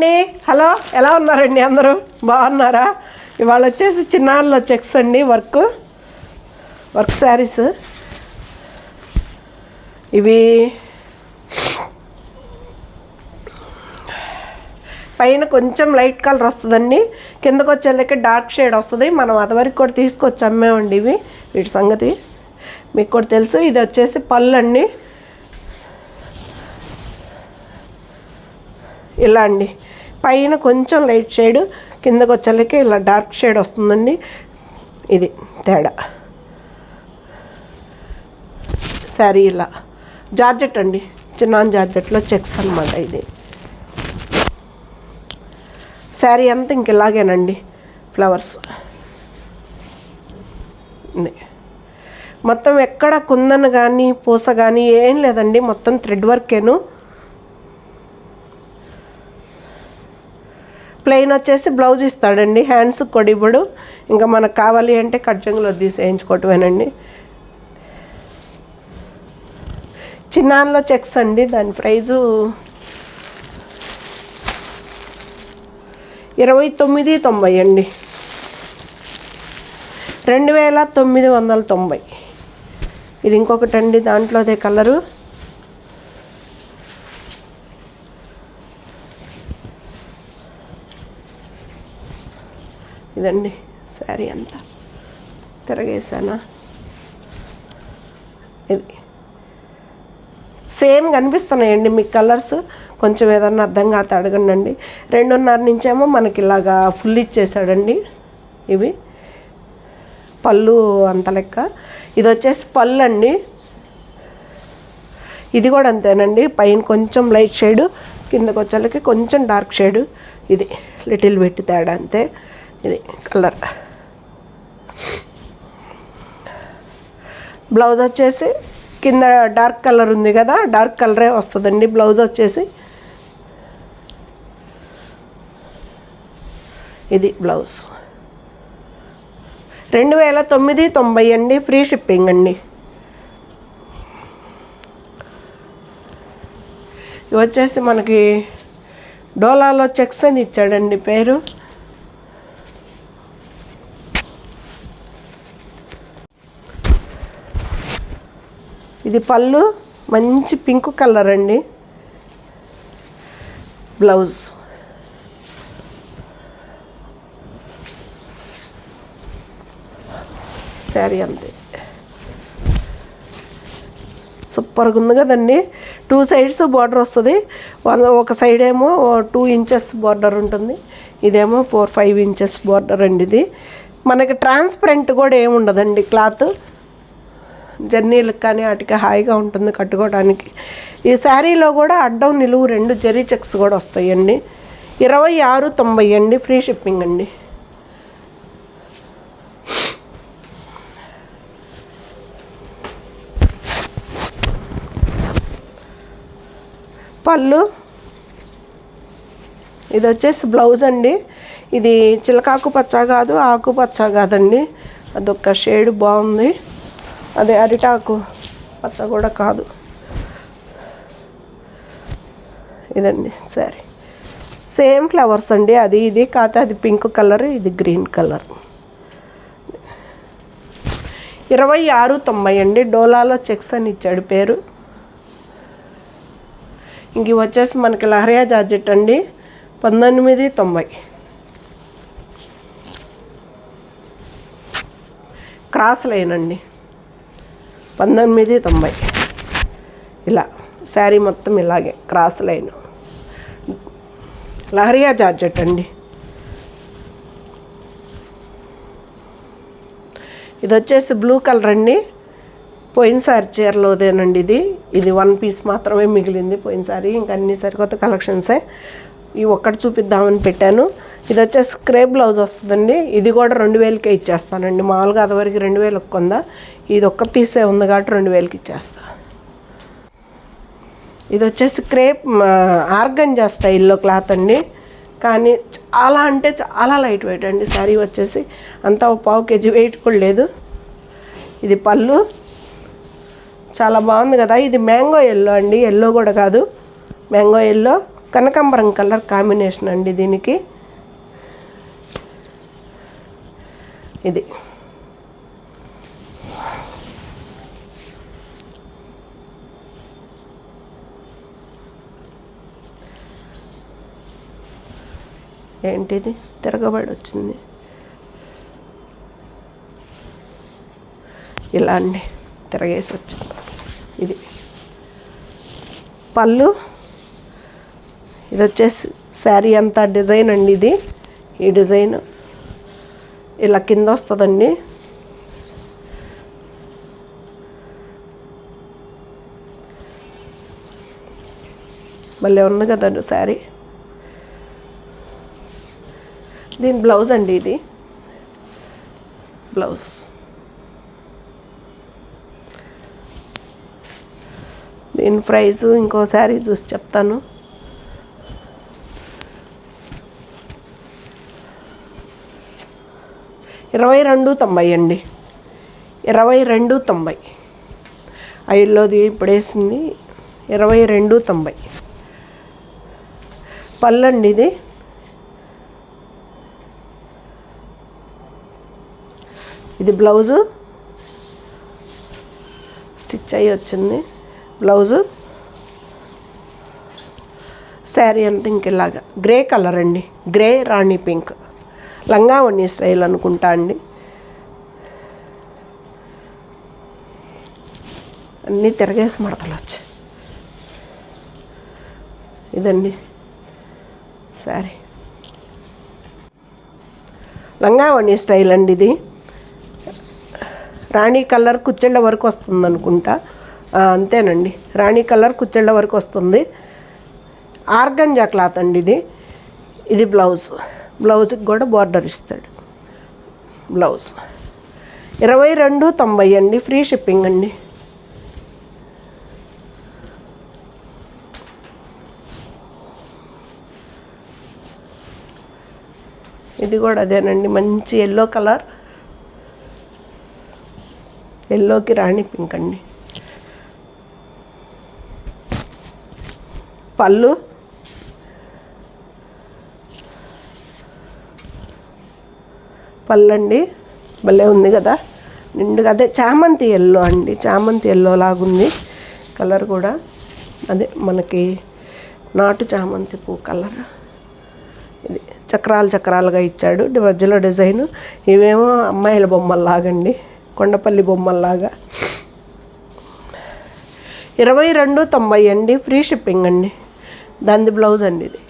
అండి, హలో, ఎలా ఉన్నారండి అందరూ? బాగున్నారా? ఇవాళ వచ్చేసి చిన్నాళ్ళలో చెక్స్ అండి, వర్క్ శారీస్. ఇవి పైన కొంచెం లైట్ కలర్ వస్తుందండి, కిందకు వచ్చేళ్ళకి డార్క్ షేడ్ వస్తుంది. మనం అదివరకు కూడా తీసుకొచ్చి అమ్మేమండి ఇవి. వీటి సంగతి మీకు కూడా తెలుసు. ఇది వచ్చేసి పళ్ళు అండి, ఇలా అండి. పైన కొంచెం లైట్ షేడ్, కిందకు వచ్చేళ్ళకి ఇలా డార్క్ షేడ్ వస్తుందండి. ఇది తేడా. శారీ ఇలా జార్జెట్ అండి, చిన్న జార్జెట్లో చెక్స్ అనమాట. ఇది శారీ అంతా ఇంక ఇలాగేనండి, ఫ్లవర్స్. మొత్తం ఎక్కడ కుందన్ కానీ పూస కానీ ఏం లేదండి, మొత్తం థ్రెడ్ వర్కేను. ప్లెయిన్ వచ్చేసి బ్లౌజ్ ఇస్తాడండి, హ్యాండ్స్ కూడా ఇవ్వడు. ఇంకా మనకు కావాలి అంటే కట్జంగులో తీసి వేయించుకోవటమేనండి. చిన్నాన్లో చెక్స్ అండి, దాని ప్రైజు 29.90 అండి, 2990. ఇది ఇంకొకటి అండి, దాంట్లో అదే కలరు. ఇదండి శారీ అంతా తిరగేసానా. ఇది సేమ్ కనిపిస్తున్నాయండి మీకు కలర్స్. కొంచెం ఏదన్నా అర్థం కాదు అడగండి అండి. 2.5 నుంచేమో మనకి ఇలాగా ఫుల్ ఇచ్చేసాడండి. ఇవి పళ్ళు అంత లెక్క. ఇది వచ్చేసి పళ్ళు అండి, ఇది కూడా అంతేనండి. పైన కొంచెం లైట్ షేడు, కిందకు వచ్చేళ్ళకి కొంచెం డార్క్ షేడు. ఇది లిటిల్ బిట్ తేడా అంతే. ఇది కలర్. బ్లౌజ్ వచ్చేసి కింద డార్క్ కలర్ ఉంది కదా, డార్క్ కలరే వస్తుందండి బ్లౌజ్ వచ్చేసి. ఇది బ్లౌజ్ 2990 అండి, ఫ్రీ షిప్పింగ్ అండి. ఇవి వచ్చేసి మనకి డోలాలో చెక్స్ అని ఇచ్చాడండి పేరు. ఇది పళ్ళు మంచి పింక్ కలర్ అండి, బ్లౌజ్. శారీ అంతే సూపర్గా ఉంది కదండి. 2 సైడ్స్ బార్డర్ వస్తుంది. ఒక సైడ్ ఏమో 2 ఇంచెస్ బార్డర్ ఉంటుంది, ఇదేమో 4-5 ఇంచెస్ బార్డర్ అండి. ఇది మనకి ట్రాన్స్పరెంట్ కూడా ఏమి ఉండదండి క్లాత్. జర్నీలకు కానీ వాటికి హాయిగా ఉంటుంది కట్టుకోవడానికి. ఈ శారీలో కూడా అడ్డం నిలువు 2 జరీ చెక్స్ కూడా వస్తాయండి. 26.90 అండి, ఫ్రీ షిప్పింగ్ అండి. పళ్ళు ఇది వచ్చేసి బ్లౌజ్ అండి. ఇది చిలకాకు పచ్చ కాదు, ఆకుపచ్చ కాదండి, అదొక షేడ్ బాగుంది. అదే అరిటాకు పచ్చ కూడా కాదు. ఇదండి శారీ. సేమ్ ఫ్లవర్స్ అండి, అది ఇది కాకపోతే అది పింక్ కలర్, ఇది గ్రీన్ కలర్. 26.90 అండి, డోలాలో చెక్స్ అని ఇచ్చాడు పేరు. ఇంక వచ్చేసి మనకి లహరియా జార్జెట్ అండి, 19.90. క్రాస్ లైన్ అండి, 19.90. ఇలా శారీ మొత్తం ఇలాగే క్రాస్ లైన్, లహరియా జార్జెట్ అండి. ఇది వచ్చేసి బ్లూ కలర్ అండి, పోయినసారి చీరలోదేనండి. ఇది 1 పీస్ మాత్రమే మిగిలింది పోయినసారి, ఇంకా అన్ని సరికొత్త కలెక్షన్సే. ఈ ఒక్కటి చూపిద్దామని పెట్టాను. ఇది వచ్చేసి క్రేప్ బ్లౌజ్ వస్తుందండి. ఇది కూడా 2000కే ఇచ్చేస్తానండి. మామూలుగా అదివరకు 2000 కొందా, ఇది ఒక్క పీసే ఉంది కాబట్టి 2000కి ఇచ్చేస్తా. ఇది వచ్చేసి క్రేప్ ఆర్గంజా స్టైల్లో క్లాత్ అండి, కానీ చాలా అంటే చాలా లైట్ వెయిట్ అండి. శారీ వచ్చేసి అంతా 1/4 kg వెయిట్ కూడా లేదు. ఇది పళ్ళు చాలా బాగుంది కదా. ఇది మ్యాంగో ఎల్లో అండి, ఎల్లో కూడా కాదు, మ్యాంగో ఎల్లో కనకాంబరం కలర్ కాంబినేషన్ అండి దీనికి. ఇది ఏంటిది తిరగబడి వచ్చింది ఇలా అండి, తిరగేసి వచ్చింది. ఇది పళ్ళు. ఇది వచ్చేసి శారీ అంతా డిజైన్ అండి. ఇది ఈ డిజైన్ ఇలా కింద వస్తుందండి. భలే ఉంది కదండి శారీ. దీని బ్లౌజ్ అండి, ఇది బ్లౌజ్. దీని ప్రైస్ ఇంకో శారీ చూసి చెప్తాను. $22.90 అండి. 22.90. ఐల్లోది ఇప్పుడు వేసింది 22.90. పళ్ళండి ఇది. ఇది బ్లౌజు స్టిచ్ అయ్యి వచ్చింది బ్లౌజు. శారీ అంతా ఇంకెలాగా గ్రే కలర్ అండి, గ్రే రాణి పింక్, లంగావణి స్టైల్ అనుకుంటా అండి. అన్నీ తిరగేసి మడతలు వచ్చాయి. ఇదండి శారీ, లంగావణి స్టైల్ అండి. ఇది రాణి కలర్ కుచ్చెళ్ళ వరకు వస్తుంది అనుకుంటా. అంతేనండి, రాణి కలర్ కుచ్చెళ్ళ వరకు వస్తుంది. ఆర్గంజా క్లాత్ అండి ఇది. ఇది బ్లౌజ్. బ్లౌజ్కి కూడా బార్డర్ ఇస్తాడు. బ్లౌజ్ 22.90 అండి. ఫ్రీ షిప్పింగ్ అండి. ఇది కూడా అదేనండి, మంచి ఎల్లో కలర్, ఎల్లోకి రాణి పింక్ అండి. పళ్ళు. పళ్ళండి భలే ఉంది కదా, నిండుగా. అదే చామంతి ఎల్లో అండి, చామంతి ఎల్లో లాగుంది కలర్ కూడా. అదే మనకి నాటు చామంతి పువ్వు కలర్. ఇది చక్రాలుగా ఇచ్చాడు మధ్యలో డిజైను. ఇవేమో అమ్మాయిల బొమ్మల్లాగండి, కొండపల్లి బొమ్మల్లాగా. 22.90 అండి. ఫ్రీ షిప్పింగ్ అండి. దాని బ్లౌజ్ అండి ఇది.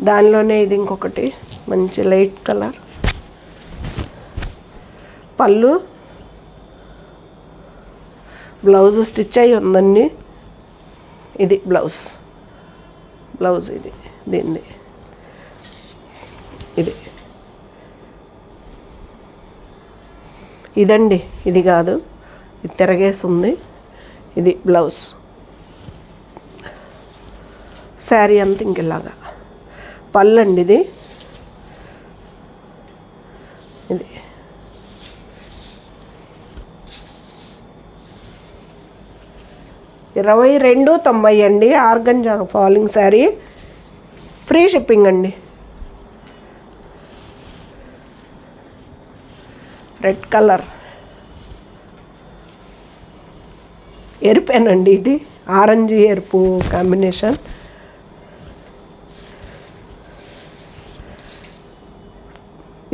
దానిలోనే ఇది ఇంకొకటి మంచి లైట్ కలర్. పళ్ళు. బ్లౌజ్ స్టిచ్ అయ్యి ఉందండి. ఇది బ్లౌజ్. ఇది దీనిది. ఇది ఇదండి, ఇది కాదు, ఇది తిరగేసి ఉంది. ఇది బ్లౌజ్. శారీ అంతా ఇంకెలాగా. పళ్ళు అండి ఇది. ఇది 22.90 అండి. Organza falling sari. Free shipping అండి. రెడ్ కలర్, ఎరుపేనండి ఇది, ఆరెంజ్ ఎరుపు కాంబినేషన్.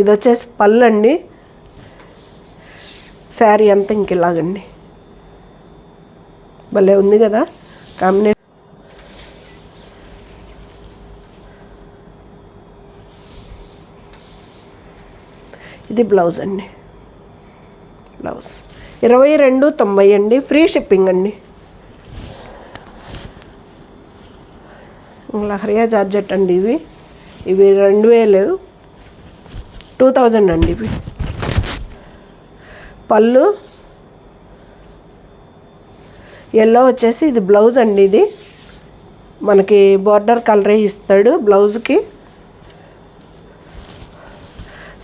ఇది వచ్చేసి పళ్ళు అండి. శారీ అంతా ఇంకెలాగండి, భలే ఉంది కదా కాంబినేషన్. ఇది బ్లౌజ్ అండి. బ్లౌజ్ 22.90 అండి. ఫ్రీ షిప్పింగ్ అండి. లహరియా జార్జెట్ అండి ఇవి. 2000, 2000 అండి ఇవి. పళ్ళు. ఎల్లో వచ్చేసి ఇది బ్లౌజ్ అండి. ఇది మనకి బార్డర్ కలరే ఇస్తాడు బ్లౌజ్కి.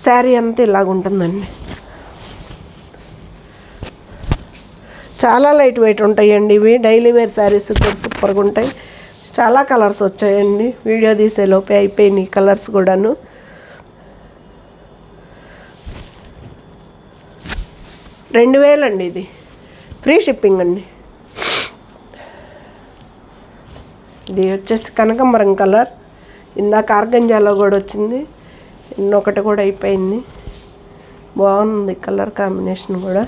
శారీ అంతా ఇలాగుంటుందండి. చాలా లైట్ వెయిట్ ఉంటాయండి ఇవి. డైలీ వేర్ శారీస్ కూడా సూపర్గా ఉంటాయి. చాలా కలర్స్ వచ్చాయండి. వీడియో తీసేలోపే అయిపోయినాయి కలర్స్ కూడాను. $2000 అండి. ఇది ఫ్రీ షిప్పింగ్ అండి. ఇది వచ్చేసి కనకాంబరం కలర్. ఇందాక ఆర్గంజాలో కూడా వచ్చింది. ఇంకొకటి కూడా అయిపోయింది. బాగుంది కలర్ కాంబినేషన్ కూడా.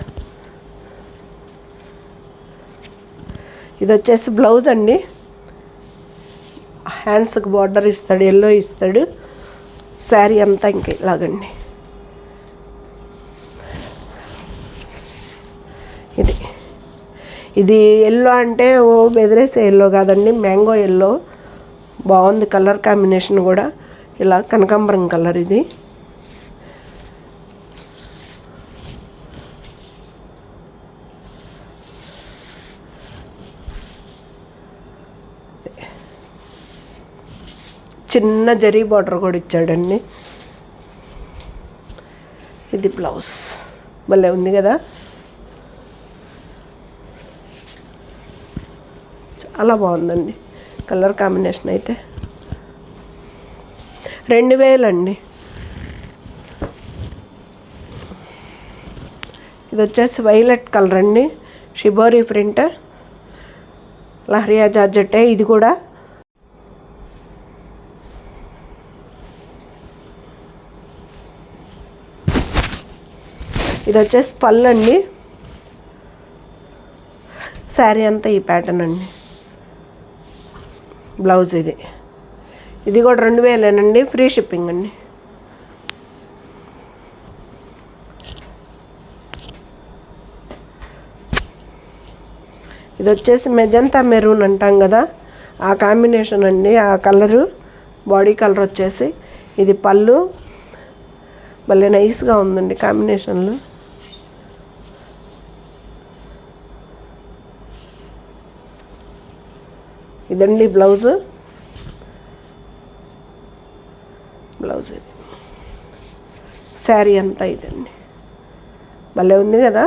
ఇది వచ్చేసి బ్లౌజ్ అండి. హ్యాండ్స్కి బార్డర్ ఇస్తాడు, ఎల్లో ఇస్తాడు. శారీ అంతా ఇంక ఇలాగండి. ఇది ఎల్లో అంటే ఓ బెదిరేసే ఎల్లో కాదండి, మ్యాంగో ఎల్లో. బాగుంది కలర్ కాంబినేషన్ కూడా. ఇలా కనకాంబరం కలర్ ఇది. చిన్న జరీ బార్డర్ కూడా ఇచ్చాడండి. ఇది బ్లౌజ్. భలే ఉంది కదా. చాలా బాగుందండి కలర్ కాంబినేషన్ అయితే. 2000 అండి. ఇది వచ్చేసి వైలెట్ కలర్ అండి. షిబోరి ప్రింట్, లహరియా జార్జెట్టే ఇది కూడా. ఇది వచ్చేసి పళ్ళు అండి. శారీ అంతా ఈ ప్యాటర్న్ అండి. బ్లౌజ్ ఇది కూడా 2000 అండి. ఫ్రీ షిప్పింగ్ అండి. ఇది వచ్చేసి మెజంతా మెరూన్ అంటాం కదా, ఆ కాంబినేషన్ అండి. ఆ కలరు బాడీ కలర్ వచ్చేసి. ఇది పళ్ళు. భలే నైస్గా ఉందండి కాంబినేషన్లో. ఇదండి బ్లౌజ్. ఇది శారీ అంతా ఇదండి. భలే ఉంది కదా.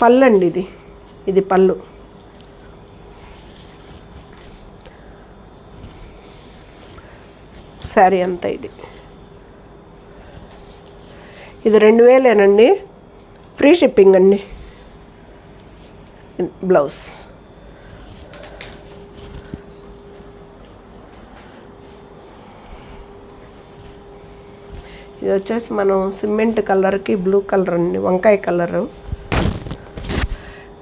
పళ్ళు అండి. ఇది పళ్ళు. శారీ అంతా ఇది 2000 అండి. ఫ్రీ షిప్పింగ్ అండి. బ్లౌజ్. ఇది వచ్చేసి మనం సిమెంట్ కలర్కి బ్లూ కలర్ అండి, వంకాయ కలరు.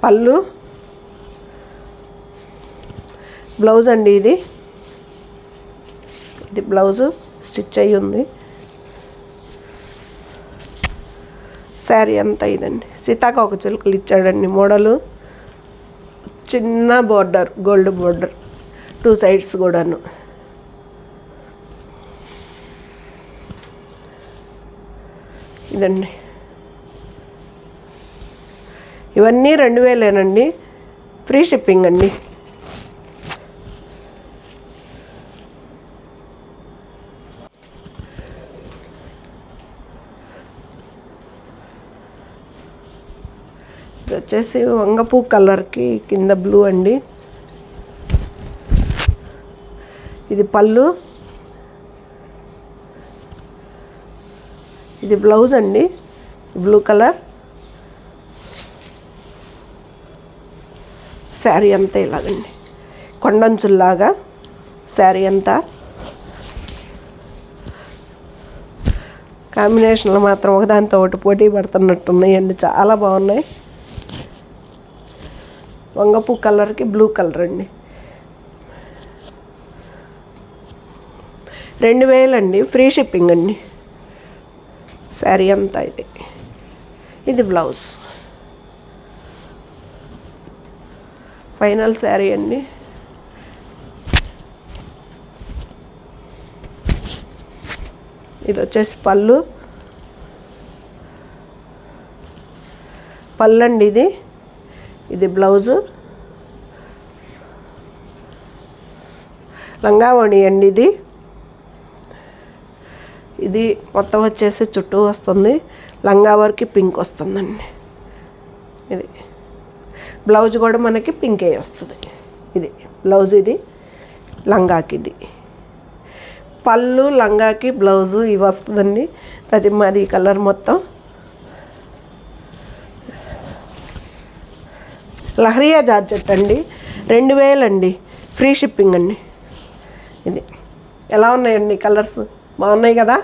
పళ్ళు. బ్లౌజ్ అండి. ఇది బ్లౌజు స్టిచ్ అయ్యి ఉంది. శారీ అంతా ఇదండి. సీతాకోక చిలుకలు ఇచ్చాడండి మోడలు. చిన్న బోర్డర్, గోల్డ్ బోర్డర్ 2 సైడ్స్ కూడాను. ఇదండి. ఇవన్నీ 2000 అండి. ఫ్రీ షిప్పింగ్ అండి. ఇది వచ్చేసి వంగపూ కలర్కి కింద బ్లూ అండి. ఇది పళ్ళు. ఇది బ్లౌజ్ అండి. Blue colour. శారీ అంతా ఇలాగండి, కొండంచుల్లాగా శారీ అంతా. కాంబినేషన్లు మాత్రం ఒకదానితో ఒకటి పోటీ పడుతున్నట్టున్నాయండి. చాలా బాగున్నాయి. వంగపూ కలర్కి బ్లూ కలర్ అండి. 2000 అండి. ఫ్రీ షిప్పింగ్ అండి. శారీ అంతా ఇది బ్లౌజ్. ఫైనల్ శారీ అండి. ఇది వచ్చేసి పళ్ళు. అండి. ఇది బ్లౌజు. లంగావోణి అండి. ఇది మొత్తం వచ్చేసి చుట్టూ వస్తుంది. లంగా వరకు పింక్ వస్తుందండి. ఇది బ్లౌజ్ కూడా మనకి పింకే వస్తుంది. ఇది బ్లౌజ్, ఇది లంగాకి, ఇది పళ్ళు, లంగాకి బ్లౌజు ఇవి వస్తుందండి. అది మాది కలర్ మొత్తం లహరియా జార్జెట్ అండి. 2000 అండి, ఫ్రీ షిప్పింగ్ అండి. ఇది ఎలా ఉన్నాయండి కలర్స్? బాగున్నాయి కదా.